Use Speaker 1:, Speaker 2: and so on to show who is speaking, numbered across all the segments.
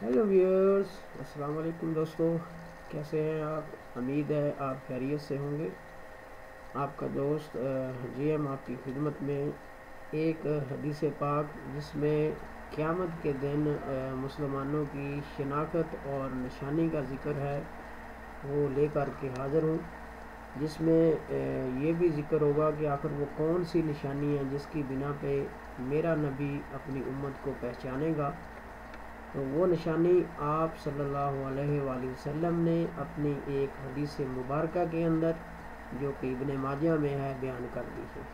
Speaker 1: Hello viewers, अस्सलाम वालेकुम दोस्तों। कैसे हैं आप? उम्मीद है आप खैरियत से होंगे। आपका दोस्त जीएम आपकी खिदमत में एक हदीस पाक जिसमें क़यामत के दिन मुसलमानों की शनाख्त और निशानी का ज़िक्र है वो लेकर के हाज़िर हूँ, जिसमें ये भी ज़िक्र होगा कि आखिर वो कौन सी निशानी है जिसकी बिना पे मेरा नबी अपनी उम्मत को पहचानेगा। तो वो निशानी आप सल्लल्लाहु अलैहि वसल्लम ने अपनी एक हदीस मुबारक के अंदर, जो कि इब्न माजा में है, बयान कर दी है।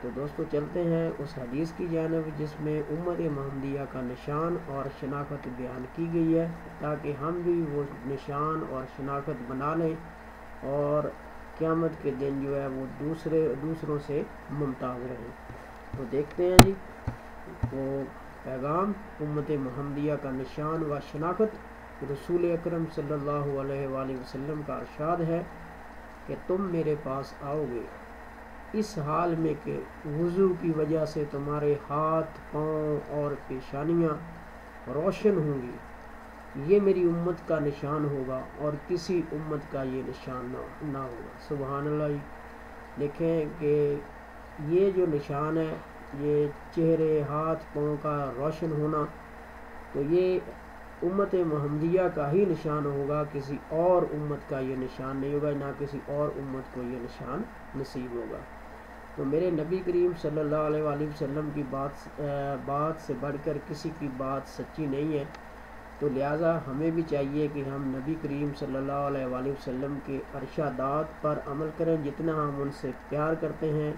Speaker 1: तो दोस्तों चलते हैं उस हदीस की जानब जिसमें उम्मत महमदिया का निशान और शनाख्त बयान की गई है, ताकि हम भी वो निशान और शनाख्त बना लें और क़यामत के दिन जो है वो दूसरों से मुमताज़ रहें। तो देखते हैं जी वो पैगाम उम्मत महमदिया का निशान व शनाख्त। रसूल अकरम सल्लल्लाहु अलैहि वसल्लम का इरशाद है कि तुम मेरे पास आओगे इस हाल में कि वज़ू की वजह से तुम्हारे हाथ, पाँव और पेशानियाँ रोशन होंगी। ये मेरी उम्मत का निशान होगा और किसी उम्मत का ये निशान ना होगा। सुबहान अल्लाह। देखें कि ये जो निशान है, ये चेहरे, हाथ, पाँव का रोशन होना, तो ये उम्मत महमदिया का ही निशान होगा, किसी और उम्मत का ये निशान नहीं होगा, ना किसी और उम्मत को ये निशान नसीब होगा। तो मेरे नबी करीम सल्लल्लाहु अलैहि वसल्लम की बात से बढ़कर किसी की बात सच्ची नहीं है। तो लिहाजा हमें भी चाहिए कि हम नबी करीम सल्लल्लाहु अलैहि वसल्लम के इरशादात पर अमल करें। जितना हम उनसे प्यार करते हैं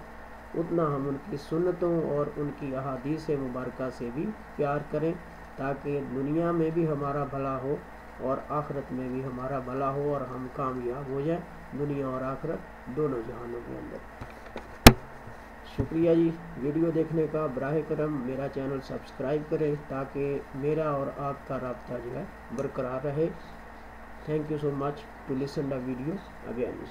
Speaker 1: उतना हम उनकी सुन्नतों और उनकी अहादीस मुबारक से भी प्यार करें, ताकि दुनिया में भी हमारा भला हो और आखिरत में भी हमारा भला हो और हम कामयाब हो जाएं दुनिया और आखिरत दोनों जहानों के अंदर। शुक्रिया जी वीडियो देखने का। बराह करम मेरा चैनल सब्सक्राइब करें ताकि मेरा और आपका राब्ता जो है बरकरार रहे। Thank you so much to listen the video again.